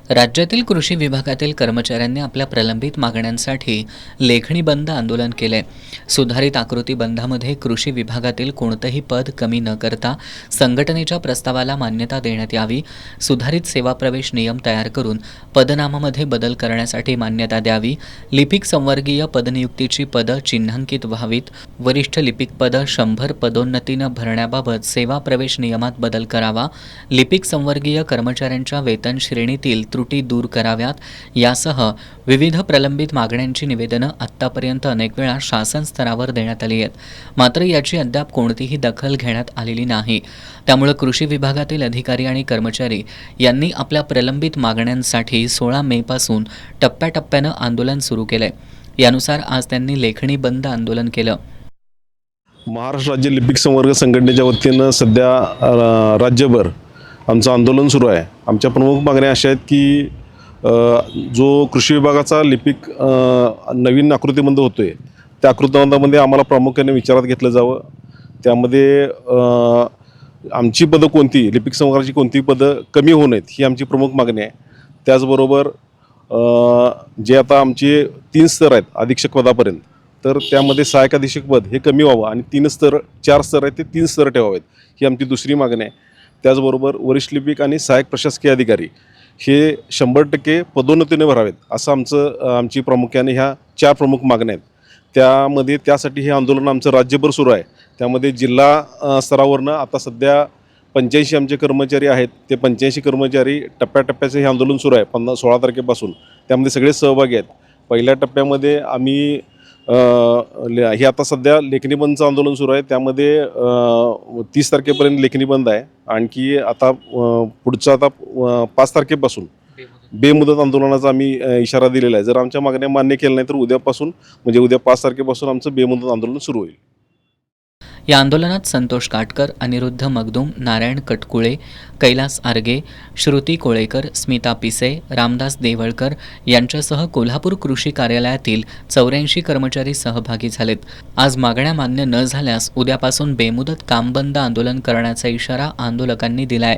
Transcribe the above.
राज्यातील कृषी विभागातील कर्मचाऱ्यांनी आपल्या प्रलंबित मागण्यांसाठी लेखणी बंद आंदोलन केले। सुधारित आकृती बंदामध्ये कृषी विभागातील कोणतेही पद कमी न करता संघटनेच्या प्रस्तावाला मान्यता देण्यात यावी, सुधारित सेवा प्रवेश नियम तयार करून पदनामामध्ये बदल करण्यासाठी मान्यता द्यावी, लिपिक संवर्गीय पदनियुक्तीची पदं चिन्हांकित व्हावीत, वरिष्ठ लिपिक पदं 100 पदोन्नतीनं भरण्याबाबत सेवा प्रवेश नियमात बदल करावा, लिपिक संवर्गीय कर्मचाऱ्यांच्या वेतन श्रेणीतील त्रुटी दूर कराव्यात, यासह विविध प्रलंबित मागण्यांची निवेदनं आत्तापर्यंत अनेक वेळा शासन स्तरावर देण्यात आली आहेत, मात्र याची अद्याप कोणतीही दखल घेण्यात आलेली नाही। त्यामुळे कृषी विभागातील अधिकारी आणि कर्मचारी यांनी आपल्या प्रलंबित मागण्यांसाठी 16 मे पासून टप्प्याटप्प्यानं आंदोलन सुरू केले। यानुसार आज त्यांनी लेखणी बंद आंदोलन केलं। महाराष्ट्र राज्य लिपिक संवर्ग संघटनेच्या वतीनं सध्या राज्यभर आमचं आंदोलन सुरू आहे। आमच्या प्रमुख मागण्या अशा आहेत की जो कृषी विभागाचा लिपिक नवीन आकृतीबंध होतो आहे त्या आकृतीबंधामध्ये आम्हाला प्रामुख्याने विचारात घेतलं जावं। त्यामध्ये आमची पदं कोणती, लिपिक संवर्गाची कोणती पदं कमी होऊ नयेत ही आमची प्रमुख मागणी आहे। त्याचबरोबर जे आता आमचे 3 स्तर आहेत अधीक्षक पदापर्यंत, तर त्यामध्ये सहाय्यक अधीक्षक पद हे कमी व्हावं आणि 4 स्तर आहेत ते 3 स्तर ठेवावेत ही आमची दुसरी मागणी आहे। त्याचबरोबर वरिष्ठ लिपिक आणि सहाय्यक प्रशासकीय अधिकारी हे 100% पदोन्नतीने भरावेत असं आमची प्रामुख्याने ह्या 4 प्रमुख मागण्या आहेत। त्यासाठी हे आंदोलन आमचं राज्यभर सुरू आहे। त्यामध्ये जिल्हा स्तरावरनं आता सध्या 85 आमचे कर्मचारी आहेत, ते 85 कर्मचारी टप्प्याटप्प्याचं हे आंदोलन सुरू आहे 16 तारखेपासून। त्यामध्ये सगळे सहभागी आहेत। पहिल्या टप्प्यामध्ये आम्ही हे आता सध्या लेखणी बंदचं आंदोलन सुरू आहे, त्यामध्ये 30 तारखेपर्यंत लेखणी बंद आहे। आणखी आता पुढचं आता 5 तारखेपासून बेमुदत आंदोलनाचा आम्ही इशारा दिलेला आहे। जर आमच्या मागण्या मान्य केल्या नाही तर उद्यापासून म्हणजे उद्या 5 तारखेपासून आमचं बेमुदत आंदोलन सुरू होईल। या आंदोलनात संतोष काटकर, अनिरुद्ध मगदूम, नारायण कटकुळे, कैलास आर्गे, श्रुती कोळेकर, स्मिता पिसे, रामदास देवळकर यांच्यासह कोल्हापूर कृषी कार्यालयातील 84 कर्मचारी सहभागी झालेत। आज मागण्या मान्य न झाल्यास उद्यापासून बेमुदत काम बंद आंदोलन करण्याचा इशारा आंदोलकांनी दिलाय।